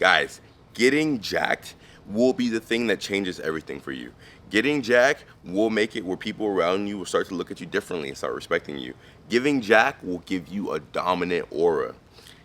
Guys, getting jacked will be the thing that changes everything for you. Getting jacked will make it where people around you will start to look at you differently and start respecting you. Giving jack will give you a dominant aura.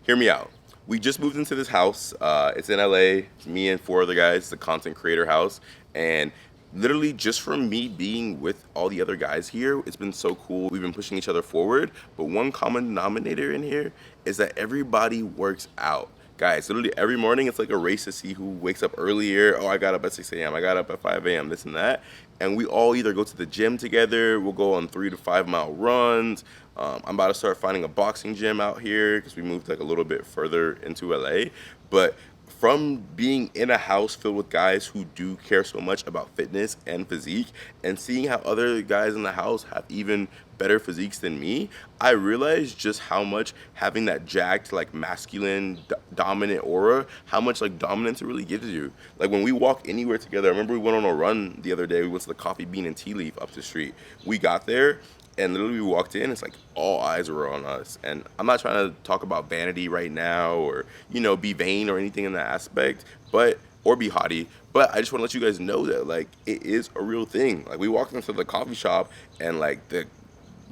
Hear me out. We just moved into this house. It's in LA. It's me and 4 other guys. It's a content creator house. And literally just from me being with all the other guys here, it's been so cool. We've been pushing each other forward. But one common denominator in here is that everybody works out. Guys, literally every morning it's like a race to see who wakes up earlier. Oh, I got up at 6 a.m. I got up at 5 a.m. This and that. And we all either go to the gym together. We'll go on 3 to 5 mile runs. I'm about to start finding a boxing gym out here because we moved like a little bit further into LA. But from being in a house filled with guys who do care so much about fitness and physique, and seeing how other guys in the house have even better physiques than me, I realized just how much having that jacked, like masculine, dominant aura, how much like dominance it really gives you. Like when we walk anywhere together, I remember we went on a run the other day. We went to the Coffee Bean and Tea Leaf up the street. We got there, and literally we walked in, it's like all eyes were on us. And I'm not trying to talk about vanity right now or, you know, be vain or anything in that aspect, but, or be haughty. But I just want to let you guys know that like it is a real thing. Like we walked into the coffee shop and like the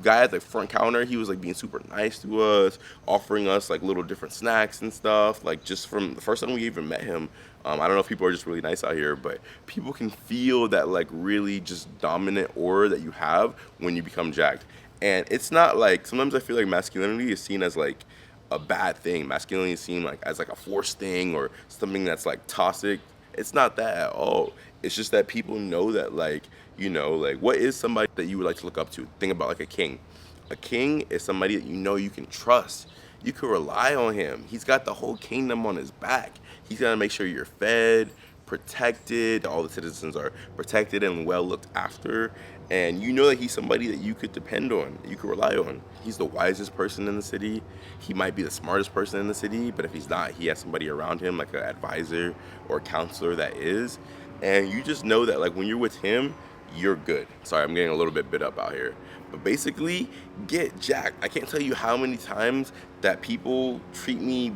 guy at the front counter, he was like being super nice to us, offering us like little different snacks and stuff. Like just from the first time we even met him, I don't know if people are just really nice out here, but people can feel that like really just dominant aura that you have when you become jacked. And it's not like, sometimes I feel like masculinity is seen as like a bad thing. Masculinity is seen like as like a forced thing or something that's like toxic. It's not that at all. It's just that people know that like, you know, like what is somebody that you would like to look up to? Think about like a king. A king is somebody that you know you can trust. You can rely on him. He's got the whole kingdom on his back. He's gonna make sure you're fed, protected, all the citizens are protected and well looked after. And you know that he's somebody that you could depend on, that you could rely on. He's the wisest person in the city. He might be the smartest person in the city, but if he's not, he has somebody around him, like an advisor or a counselor that is. And you just know that like when you're with him, you're good. Sorry, I'm getting a little bit up out here. But basically, get jacked. I can't tell you how many times that people treat me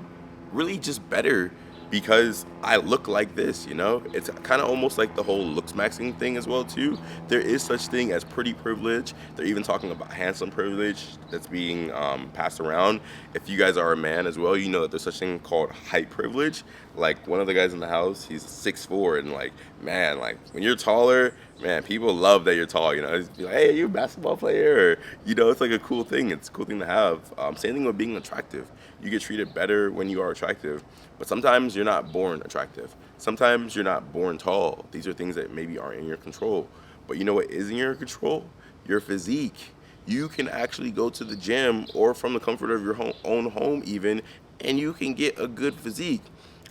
really just better because I look like this, you know? It's kind of almost like the whole looks maxing thing as well too. There is such thing as pretty privilege. They're even talking about handsome privilege that's being passed around. If you guys are a man as well, you know that there's such thing called height privilege. Like one of the guys in the house, he's 6'4", and like, man, like when you're taller, man, people love that you're tall, you know? It's be like, hey, are you a basketball player? Or, you know, it's like a cool thing. It's a cool thing to have. Same thing with being attractive. You get treated better when you are attractive. But sometimes you're not born attractive. Sometimes you're not born tall. These are things that maybe aren't in your control. But you know what is in your control? Your physique. You can actually go to the gym or from the comfort of your own home even, and you can get a good physique.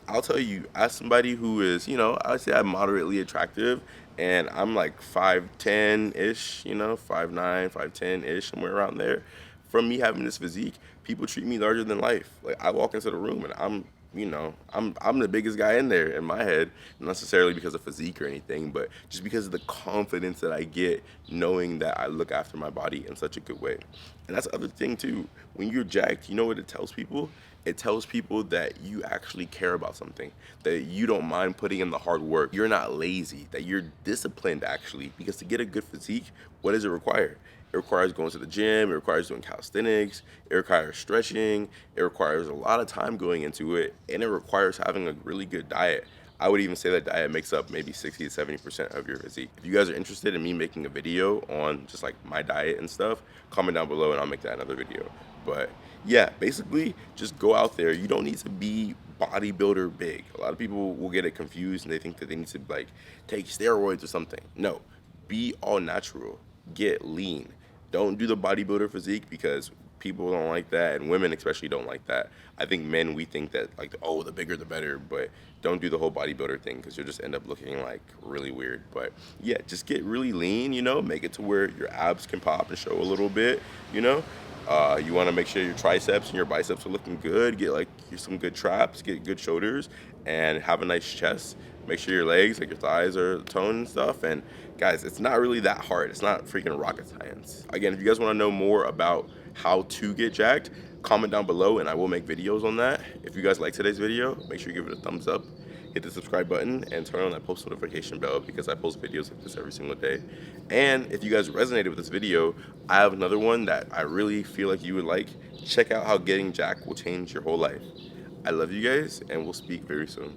I'll tell you, as somebody who is, you know, I would say I'm moderately attractive, and I'm like 5'10"-ish, you know, 5'9", 5'10"-ish, somewhere around there. From me having this physique, people treat me larger than life. Like I walk into the room and I'm, you know, I'm the biggest guy in there in my head, not necessarily because of physique or anything, but just because of the confidence that I get knowing that I look after my body in such a good way. And that's the other thing too. When you're jacked, you know what it tells people? It tells people that you actually care about something, that you don't mind putting in the hard work. You're not lazy, that you're disciplined actually, because to get a good physique, what does it require? It requires going to the gym, it requires doing calisthenics, it requires stretching, it requires a lot of time going into it, and it requires having a really good diet. I would even say that diet makes up maybe 60 to 70% of your physique. If you guys are interested in me making a video on just like my diet and stuff, comment down below and I'll make that another video. But yeah, basically just go out there. You don't need to be bodybuilder big. A lot of people will get it confused and they think that they need to like take steroids or something. No, be all natural, get lean. Don't do the bodybuilder physique because people don't like that, and women especially don't like that. I think men, we think that like, oh, the bigger the better, but don't do the whole bodybuilder thing because you'll just end up looking like really weird. But yeah, just get really lean, you know, make it to where your abs can pop and show a little bit, you know. You want to make sure your triceps and your biceps are looking good, get like some good traps, get good shoulders, and have a nice chest. Make sure your legs, like your thighs, are toned and stuff. And guys, it's not really that hard. It's not freaking rocket science. Again, if you guys want to know more about how to get jacked, comment down below and I will make videos on that. If you guys like today's video, make sure you give it a thumbs up, hit the subscribe button, and turn on that post notification bell because I post videos like this every single day. And if you guys resonated with this video, I have another one that I really feel like you would like. Check out how getting jacked will change your whole life. I love you guys, and we'll speak very soon.